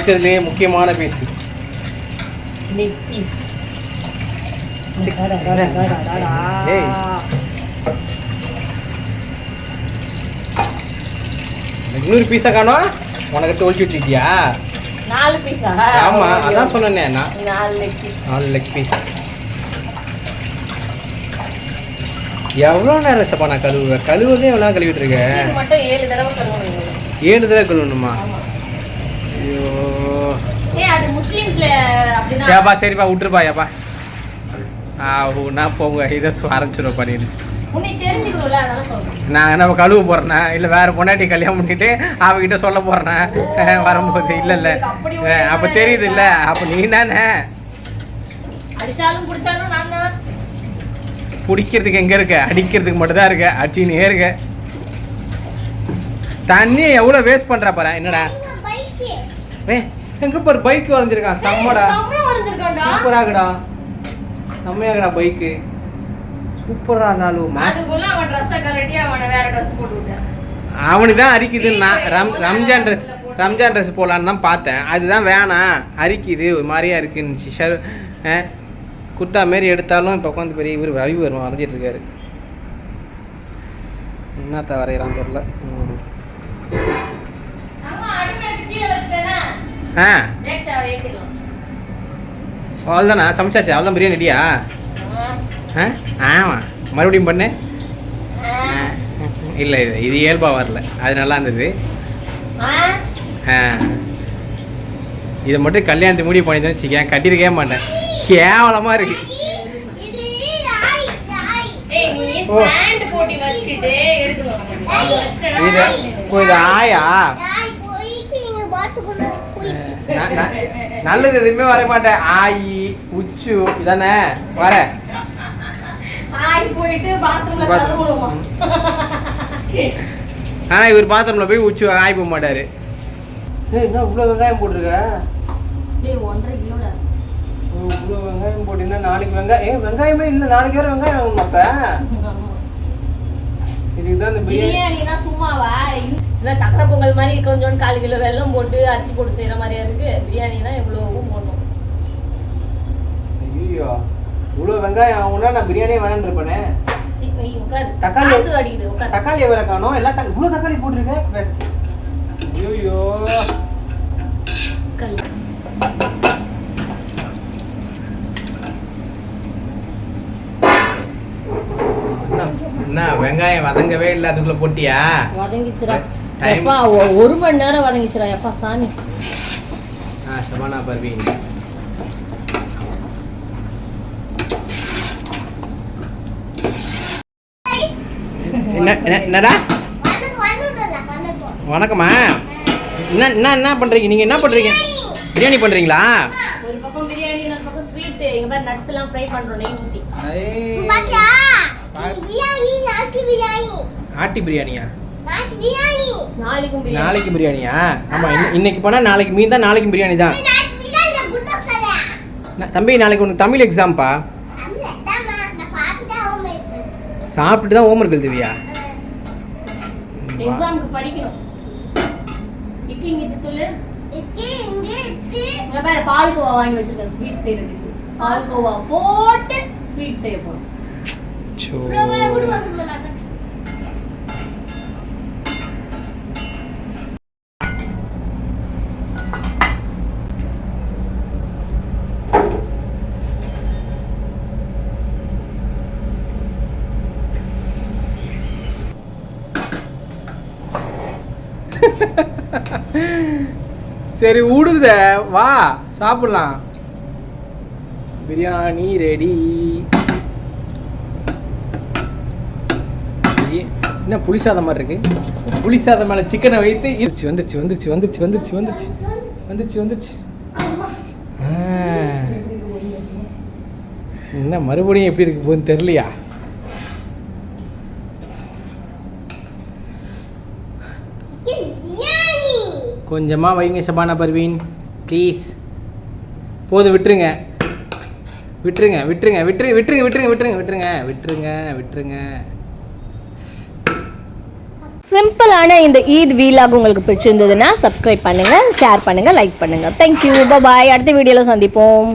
இருக்கிறதுலே முக்கியமான piece leg piece. இன்னொரு பீஸா காணோம். உனக்கு தோல்ச்சி வச்சுக்கிட்டியா? 4 பீஸா? ஆமா, அதான் சொன்னேனே. 4 லெக் பீஸ். 4 leg piece. எவ்வளோ நேரம் சப்பா நான் கழுவுதே எவ்வளோ கழுவிட்டு இருக்கேன். மட்டும் 7 தடவை கழுவணும். 7 தடவை கழுவணுமா? ஐயோ, அது முஸ்லிம்ஸ்ல அப்படிதான். ஏப்பா சரிப்பா விட்டுருப்பா. ஏப்பா நான் போங்க, இதை ஆரம்பிச்சிடும் பண்ணிடு. நான் என்ன கழுவு போறேன்னா இல்லை வேற பொண்டாட்டி கல்யாணம் பண்ணிட்டு அவகிட்ட சொல்ல போறேன் வரும்போது? இல்லை இல்லை, அப்ப தெரியுது இல்ல, அப்ப நீ தானே பிடிக்கிறதுக்கு எங்க இருக்க, அடிக்கிறதுக்கு மட்டும் தான் இருக்க, அடிச்சுனே இருக்க. தண்ணி எவ்வளவு வேஸ்ட் பண்ற பாரு. என்னடா எங்க பாரு பைக் வரைஞ்சிருக்கான். செம்மடா, சூப்பராகடா, செம்மையாகடா பைக்கு, சூப்பரா இருந்தாலும் அவனுக்கு தான் அரிக்குது. நான் ரம்ஜான் ட்ரெஸ் போடலான்னு தான் பார்த்தேன். அதுதான் வேணாம், அரிக்குது, ஒரு மாதிரியா இருக்குன்னு குர்த்தா மாரி எடுத்தாலும் இப்போ உட்காந்து பெரிய இவர் ரவி வரும் வரைஞ்சிட்டு இருக்காரு. என்னத்த வரைகிறான் தெரியல. அவ்வளோதானா? சமைச்சாச்சு? அவ்வளோதான் பிரியாணி ரெடியா? ஆமாம், மறுபடியும் பண்ணு. இல்லை இது இயல்பாக வரல, அது நல்லா இருந்தது. இதை மட்டும் கல்யாணத்தை முடிவு பண்ணி தான் வச்சுக்கேன், கட்டியிருக்கவே மாட்டேன். கேவலமாக இருக்கு. இது ஆயா நல்லது எதுவுமே வர மாட்டேன். ஆயி உச்சு இதானே வர. ஆனா இவர் பாத்ரூம்ல போய் உச்சு ஆய் போக மாட்டாரு. என்ன இவ்வளவு வெங்காயம் போட்டிருக்க? இவ்வளவு வெங்காயம் போட்டீங்கன்னா நாளைக்கு வெங்காயமே இல்லை, நாளைக்கு வேற வெங்காயம் ஆகும். அப்ப இதுதான் இந்த பிரியாணினா சும்மாவா? சக்கரை பொங்கல் மாதிரி கொஞ்சம் 1/4 கிலோ வெல்லம் போட்டு அரிசி போட்டு செய்யற மாதிரியா இருக்கு. பிரியாணினா எவ்வளவும் போடணும். ஐயோ, இவ்வளவு வெங்காயம் ஆகும்னா நான் பிரியாணியே வேணான்னு இருப்பேனே. தக்காளி வேற காணோம். எல்லாம் இவ்வளவு தக்காளி போட்டிருக்கேன். ஐயோ, என்ன வெங்காயம் வதங்கவே இல்லை, அதுக்குள்ள போட்டியா? வதங்கிச்சுடா. எப்பா 1 மணி நேரம் வதங்கிச்சுடா. எப்பா சாமி. சபானா பர்வீன், என்னடா வணக்கம்மா. என்ன பண்றீங்க நீங்க? என்ன பண்றீங்க? பிரியாணி பண்றீங்களா? ஒரு பக்கம் பிரியாணி, இன்னொரு பக்கம் ஸ்வீட். இங்க பாரு நட்ஸ் எல்லாம் ஃப்ரை பண்றோம் நெய் ஊத்தி. ஆட்டி பிரியாணியா? நாளைக்கு பிரியாணியா? ஆமா, இன்னைக்கு போனா நாளைக்கு மீன் தான், நாளைக்கு பிரியாணி தான். தம்பி நாளைக்கு உனக்கு தமிழ் எக்ஸாம்பா. சாப்பிட்டு தான் ஹோம்வொர்க் எழுதுவியா? எக்ஸாம்க்கு படிக்கணும். இக்கி இங்க சொல்லு. இங்க பாரு பால்கோவா வாங்கி வச்சிருக்கேன் ஸ்வீட் செய்யறதுக்கு. பால்கோவா போட்டு ஸ்வீட் செய்ய போறோம். சரி ஊடுத, வா சாப்பிடலாம். பிரியாணி ரெடி. என்ன புளி சாதம் மாதிரி இருக்கு? புளி சாதம் மேல சிக்கனை வைத்து வந்துச்சு. என்ன மறுபடியும் எப்படி இருக்கு போகுதுன்னு தெரியலையா? கொஞ்சமா வைங்க சபானா பர்வீன் ப்ளீஸ். போதும், விட்டுருங்க. சிம்பிளான இந்த ஈத் வீலாக் உங்களுக்கு பிடிச்சிருந்ததுன்னா சப்ஸ்கிரைப் பண்ணுங்கள், ஷேர் பண்ணுங்கள், லைக் பண்ணுங்கள். தேங்க்யூ, பாய். அடுத்த வீடியோவில் சந்திப்போம்.